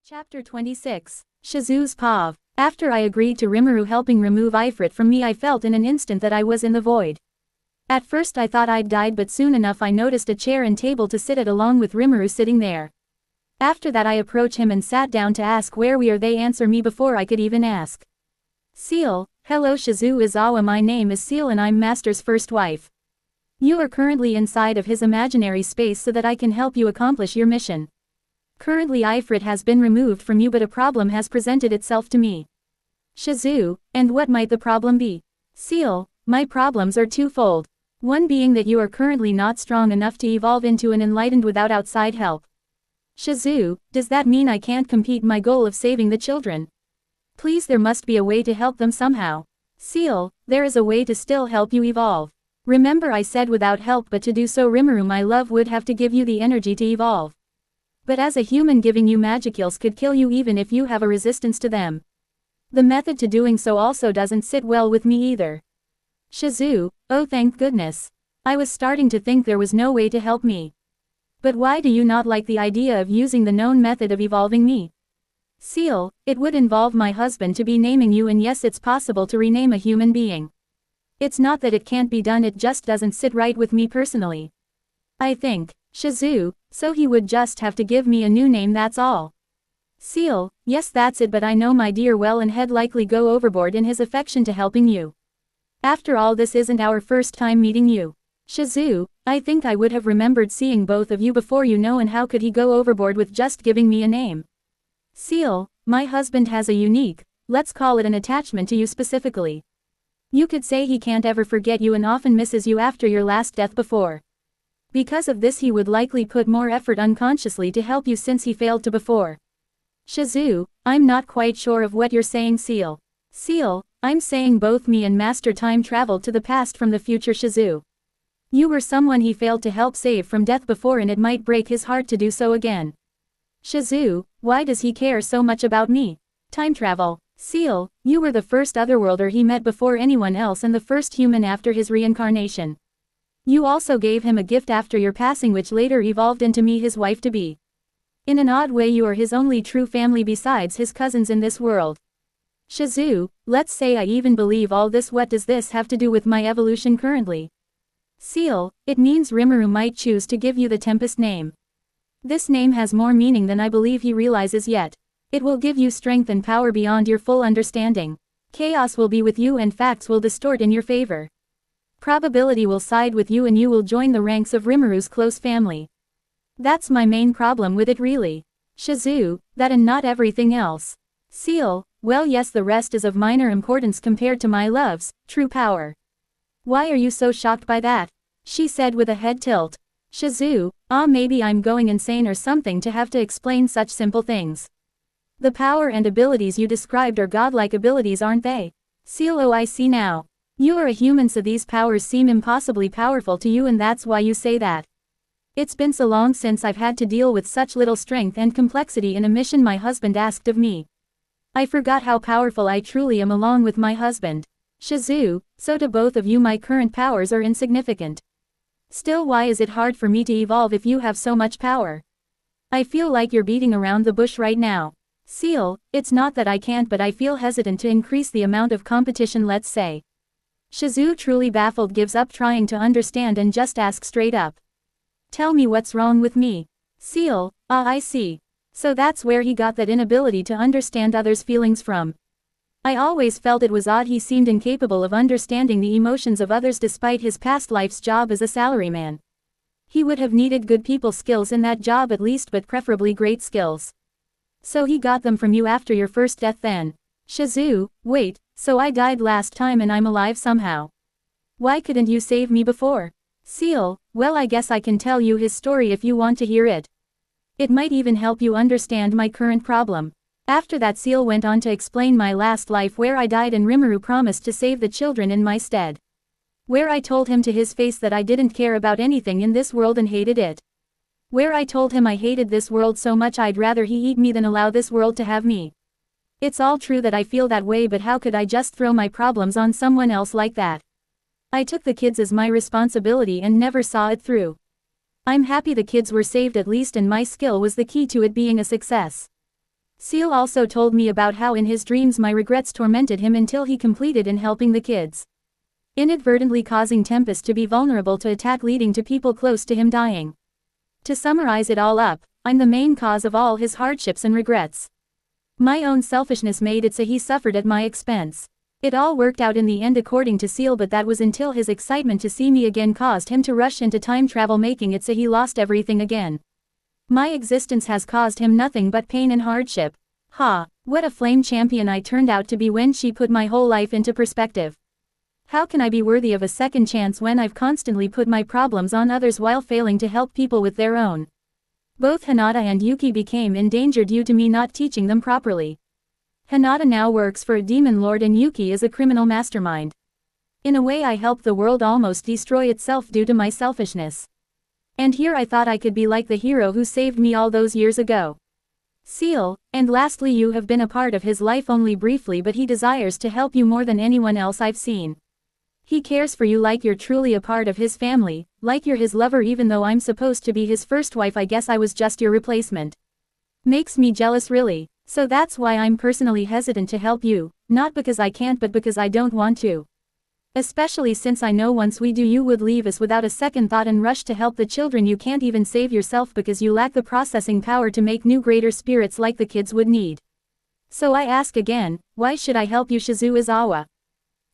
Chapter 26. Shizu's Pav. After I agreed to Rimuru helping remove Ifrit from me, I felt in an instant that I was in the void. At first I thought I'd died, but soon enough I noticed a chair and table to sit at along with Rimuru sitting there. After that I approached him and sat down to ask where we are. They answer me before I could even ask. Seal. Hello Shizu Izawa, my name is Seal and I'm Master's first wife. You are currently inside of his imaginary space so that I can help you accomplish your mission. Currently Ifrit has been removed from you, but a problem has presented itself to me. Shizu, and what might the problem be? Seal, my problems are twofold. One being that you are currently not strong enough to evolve into an enlightened without outside help. Shizu, does that mean I can't complete my goal of saving the children? Please, there must be a way to help them somehow. Seal, there is a way to still help you evolve. Remember I said without help, but to do so Rimuru my love would have to give you the energy to evolve. But as a human, giving you magicals could kill you even if you have a resistance to them. The method to doing so also doesn't sit well with me either. Shizu, oh thank goodness. I was starting to think there was no way to help me. But why do you not like the idea of using the known method of evolving me? Seal, it would involve my husband to be naming you, and yes, it's possible to rename a human being. It's not that it can't be done, it just doesn't sit right with me personally. I think. Shizu, so he would just have to give me a new name, that's all. Seal, yes that's it, but I know my dear well and he'd likely go overboard in his affection to helping you. After all, this isn't our first time meeting you. Shizu, I think I would have remembered seeing both of you before, you know, and how could he go overboard with just giving me a name? Seal, my husband has a unique, let's call it an attachment to you specifically. You could say he can't ever forget you and often misses you after your last death before. Because of this he would likely put more effort unconsciously to help you since he failed to before. Shizu, I'm not quite sure of what you're saying, Seal. Seal, I'm saying both me and Master time traveled to the past from the future. Shizu. You were someone he failed to help save from death before, and it might break his heart to do so again. Shizu, why does he care so much about me? Time travel. Seal, you were the first otherworlder he met before anyone else and the first human after his reincarnation. You also gave him a gift after your passing, which later evolved into me, his wife-to-be. In an odd way you are his only true family besides his cousins in this world. Shizu, let's say I even believe all this. What does this have to do with my evolution currently? Seal, it means Rimuru might choose to give you the Tempest name. This name has more meaning than I believe he realizes yet. It will give you strength and power beyond your full understanding. Chaos will be with you and facts will distort in your favor. Probability will side with you and you will join the ranks of Rimuru's close family. That's my main problem with it really. Shizu, that and not everything else. Seal, well yes, the rest is of minor importance compared to my love's true power. Why are you so shocked by that? She said with a head tilt. Shizu, maybe I'm going insane or something to have to explain such simple things. The power and abilities you described are godlike abilities, aren't they? Seal, oh I see now. You are a human, so these powers seem impossibly powerful to you, and that's why you say that. It's been so long since I've had to deal with such little strength and complexity in a mission my husband asked of me. I forgot how powerful I truly am along with my husband. Shizu, so to both of you my current powers are insignificant. Still, why is it hard for me to evolve if you have so much power? I feel like you're beating around the bush right now. Seal, it's not that I can't, but I feel hesitant to increase the amount of competition, let's say. Shizu, truly baffled, gives up trying to understand and just asks straight up. Tell me what's wrong with me. Seal, I see. So that's where he got that inability to understand others' feelings from. I always felt it was odd he seemed incapable of understanding the emotions of others despite his past life's job as a salaryman. He would have needed good people skills in that job at least, but preferably great skills. So he got them from you after your first death then. Shizu, wait, so I died last time and I'm alive somehow. Why couldn't you save me before? Seal, well I guess I can tell you his story if you want to hear it. It might even help you understand my current problem. After that Seal went on to explain my last life where I died and Rimuru promised to save the children in my stead. Where I told him to his face that I didn't care about anything in this world and hated it. Where I told him I hated this world so much I'd rather he eat me than allow this world to have me. It's all true that I feel that way, but how could I just throw my problems on someone else like that? I took the kids as my responsibility and never saw it through. I'm happy the kids were saved at least, and my skill was the key to it being a success. Seal also told me about how in his dreams my regrets tormented him until he completed in helping the kids, inadvertently causing Tempest to be vulnerable to attack, leading to people close to him dying. To summarize it all up, I'm the main cause of all his hardships and regrets. My own selfishness made it so he suffered at my expense. It all worked out in the end according to Seal, but that was until his excitement to see me again caused him to rush into time travel, making it so he lost everything again. My existence has caused him nothing but pain and hardship. Ha, what a flame champion I turned out to be when she put my whole life into perspective. How can I be worthy of a second chance when I've constantly put my problems on others while failing to help people with their own? Both Hinata and Yuki became in danger due to me not teaching them properly. Hinata now works for a demon lord and Yuki is a criminal mastermind. In a way I helped the world almost destroy itself due to my selfishness. And here I thought I could be like the hero who saved me all those years ago. Seal, and lastly, you have been a part of his life only briefly, but he desires to help you more than anyone else I've seen. He cares for you like you're truly a part of his family, like you're his lover. Even though I'm supposed to be his first wife, I guess I was just your replacement. Makes me jealous really, so that's why I'm personally hesitant to help you, not because I can't but because I don't want to. Especially since I know once we do you would leave us without a second thought and rush to help the children. You can't even save yourself because you lack the processing power to make new greater spirits like the kids would need. So I ask again, why should I help you, Shizuizawa?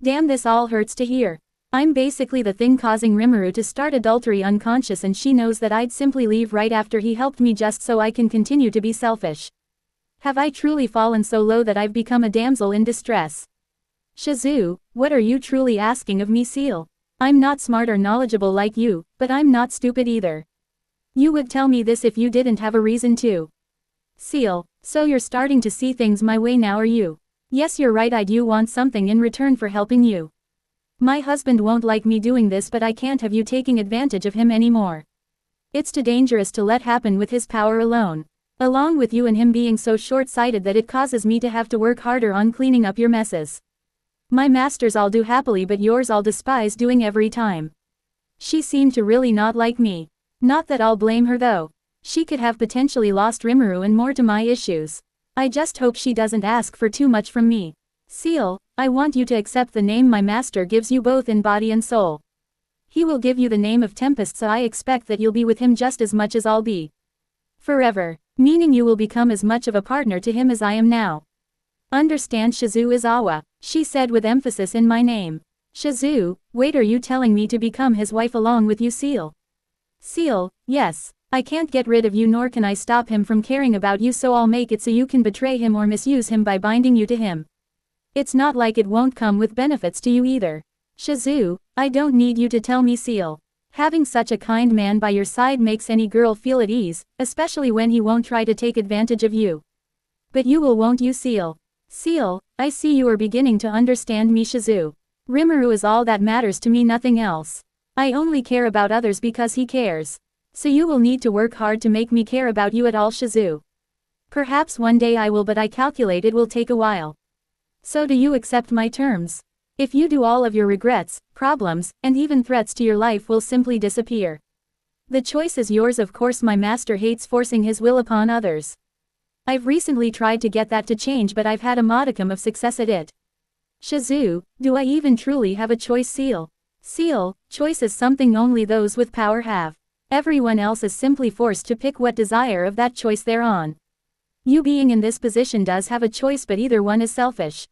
Damn, this all hurts to hear. I'm basically the thing causing Rimuru to start adultery unconscious, and she knows that I'd simply leave right after he helped me just so I can continue to be selfish. Have I truly fallen so low that I've become a damsel in distress? Shizu, what are you truly asking of me? Seal. I'm not smart or knowledgeable like you, but I'm not stupid either. You would tell me this if you didn't have a reason to. Seal, so you're starting to see things my way now, are you? Yes, you're right, I do want something in return for helping you. My husband won't like me doing this, but I can't have you taking advantage of him anymore. It's too dangerous to let happen with his power alone. Along with you and him being so short-sighted that it causes me to have to work harder on cleaning up your messes. My masters I'll do happily, but yours I'll despise doing every time. She seemed to really not like me. Not that I'll blame her though. She could have potentially lost Rimuru and more to my issues. I just hope she doesn't ask for too much from me. Seal, I want you to accept the name my master gives you both in body and soul. He will give you the name of Tempest, so I expect that you'll be with him just as much as I'll be. Forever, meaning you will become as much of a partner to him as I am now. Understand, Shizuizawa, she said with emphasis in my name. Shizu, wait, are you telling me to become his wife along with you? Seal. Seal, yes. I can't get rid of you, nor can I stop him from caring about you, so I'll make it so you can betray him or misuse him by binding you to him. It's not like it won't come with benefits to you either. Shizu, I don't need you to tell me. Seal. Having such a kind man by your side makes any girl feel at ease, especially when he won't try to take advantage of you. But you will, won't you? Seal. Seal, I see you are beginning to understand me. Shizu. Rimuru is all that matters to me, nothing else. I only care about others because he cares. So you will need to work hard to make me care about you at all, Shizu. Perhaps one day I will, but I calculate it will take a while. So do you accept my terms? If you do, all of your regrets, problems, and even threats to your life will simply disappear. The choice is yours. Of course, my master hates forcing his will upon others. I've recently tried to get that to change, but I've had a modicum of success at it. Shizu, do I even truly have a choice? Seal. Seal, choice is something only those with power have. Everyone else is simply forced to pick what desire of that choice they're on. You being in this position does have a choice, but either one is selfish.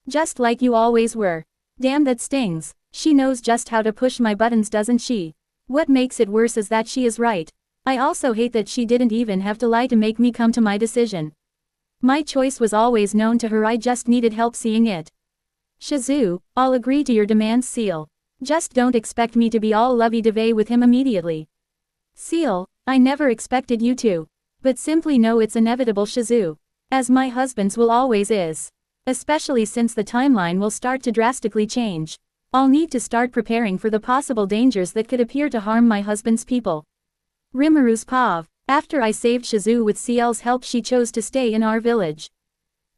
Just like you always were. Damn, that stings. She knows just how to push my buttons, doesn't she? What makes it worse is that she is right. I also hate that she didn't even have to lie to make me come to my decision. My choice was always known to her, I just needed help seeing it. Shizu, I'll agree to your demands. Seal. Just don't expect me to be all lovey-dovey with him immediately. Seal, I never expected you to. But simply know it's inevitable, Shizu. As my husband's will always is. Especially since the timeline will start to drastically change. I'll need to start preparing for the possible dangers that could appear to harm my husband's people. Rimuru's Pav. After I saved Shizu with Ciel's help, she chose to stay in our village.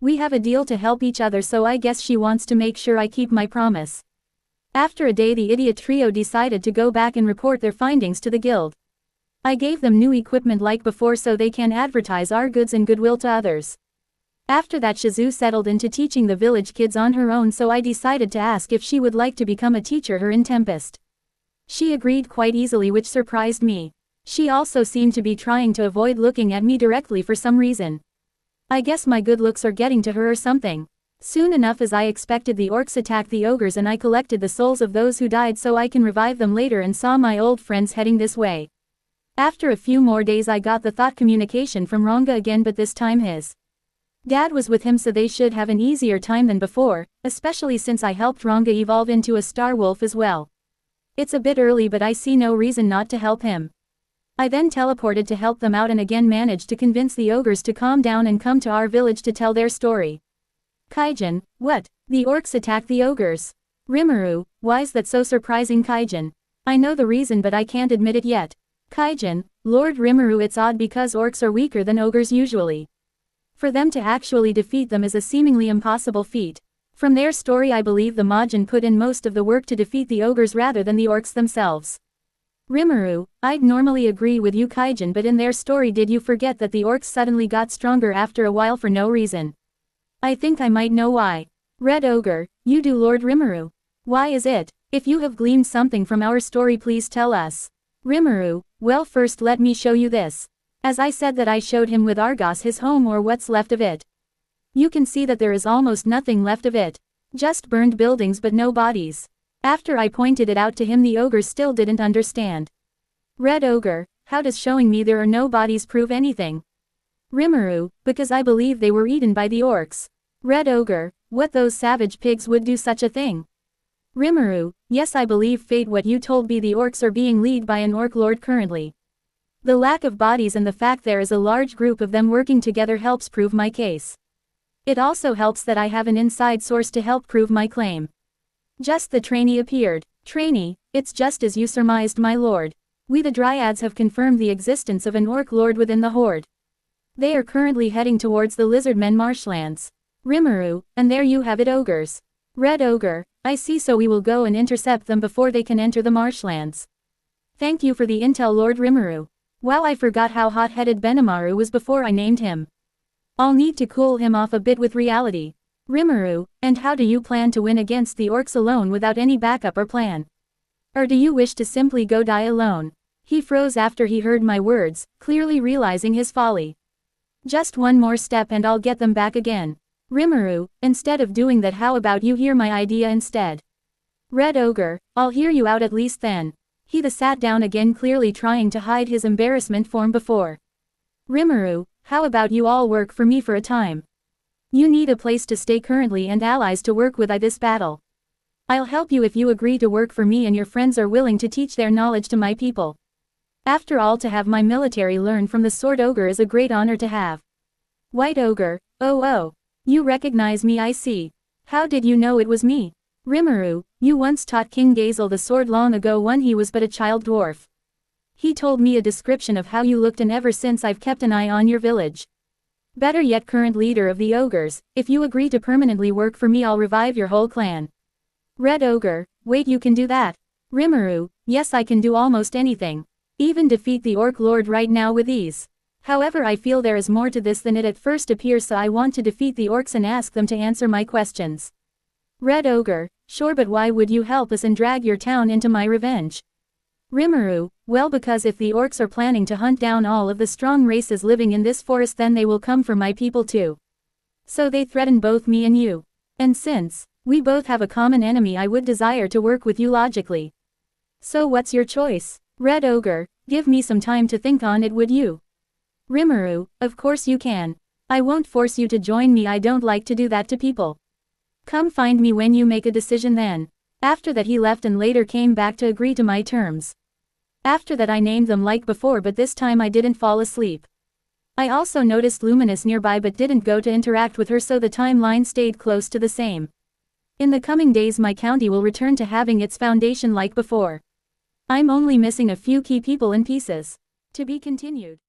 We have a deal to help each other, so I guess she wants to make sure I keep my promise. After a day, the idiot trio decided to go back and report their findings to the guild. I gave them new equipment like before so they can advertise our goods and goodwill to others. After that Shizue settled into teaching the village kids on her own, so I decided to ask if she would like to become a teacher her in Tempest. She agreed quite easily, which surprised me. She also seemed to be trying to avoid looking at me directly for some reason. I guess my good looks are getting to her or something. Soon enough, as I expected, the orcs attacked the ogres and I collected the souls of those who died so I can revive them later, and saw my old friends heading this way. After a few more days I got the thought communication from Ranga again, but this time his dad was with him, so they should have an easier time than before, especially since I helped Ranga evolve into a star wolf as well. It's a bit early, but I see no reason not to help him. I then teleported to help them out and again managed to convince the ogres to calm down and come to our village to tell their story. Kaijin, what? The orcs attacked the ogres? Rimuru, why's that so surprising, Kaijin? I know the reason, but I can't admit it yet. Kaijin, Lord Rimuru, it's odd because orcs are weaker than ogres usually. For them to actually defeat them is a seemingly impossible feat. From their story I believe the Majin put in most of the work to defeat the ogres rather than the orcs themselves. Rimuru, I'd normally agree with you, Kaijin, but in their story did you forget that the orcs suddenly got stronger after a while for no reason? I think I might know why. Red Ogre, you do, Lord Rimuru. Why is it? If you have gleaned something from our story, please tell us. Rimuru, well, first let me show you this. As I said that I showed him with Argos his home, or what's left of it. You can see that there is almost nothing left of it. Just burned buildings but no bodies. After I pointed it out to him, the ogre still didn't understand. Red Ogre, how does showing me there are no bodies prove anything? Rimuru, because I believe they were eaten by the orcs. Red Ogre, what, those savage pigs would do such a thing? Rimuru, yes, I believe fate what you told me, the orcs are being led by an orc lord currently. The lack of bodies and the fact there is a large group of them working together helps prove my case. It also helps that I have an inside source to help prove my claim. Just the trainee appeared. Trainee, it's just as you surmised, my lord. We the Dryads have confirmed the existence of an orc lord within the horde. They are currently heading towards the Lizardmen marshlands. Rimuru, and there you have it, ogres. Red Ogre, I see, so we will go and intercept them before they can enter the marshlands. Thank you for the intel, Lord Rimuru. Wow, I forgot how hot-headed Benimaru was before I named him. I'll need to cool him off a bit with reality. Rimuru, and how do you plan to win against the orcs alone without any backup or plan? Or do you wish to simply go die alone? He froze after he heard my words, clearly realizing his folly. Just one more step and I'll get them back again. Rimuru, instead of doing that, how about you hear my idea instead? Red Ogre, I'll hear you out at least then. He sat down again, clearly trying to hide his embarrassment from before. Rimuru, how about you all work for me for a time? You need a place to stay currently and allies to work with this battle. I'll help you if you agree to work for me and your friends are willing to teach their knowledge to my people. After all, to have my military learn from the Sword Ogre is a great honor to have. White Ogre, oh, you recognize me, I see. How did you know it was me? Rimuru, you once taught King Gazel the sword long ago when he was but a child dwarf. He told me a description of how you looked, and ever since I've kept an eye on your village. Better yet, current leader of the ogres, if you agree to permanently work for me I'll revive your whole clan. Red Ogre, wait, you can do that? Rimuru, yes, I can do almost anything. Even defeat the orc lord right now with ease. However, I feel there is more to this than it at first appears, so I want to defeat the orcs and ask them to answer my questions. Red Ogre, sure, but why would you help us and drag your town into my revenge? Rimuru, well, because if the orcs are planning to hunt down all of the strong races living in this forest, then they will come for my people too. So they threaten both me and you. And since we both have a common enemy, I would desire to work with you logically. So what's your choice? Red Ogre, give me some time to think on it, would you? Rimuru, of course you can. I won't force you to join me, I don't like to do that to people. Come find me when you make a decision then. After that he left and later came back to agree to my terms. After that I named them like before, but this time I didn't fall asleep. I also noticed Luminous nearby but didn't go to interact with her, so the timeline stayed close to the same. In the coming days my county will return to having its foundation like before. I'm only missing a few key people and pieces. To be continued.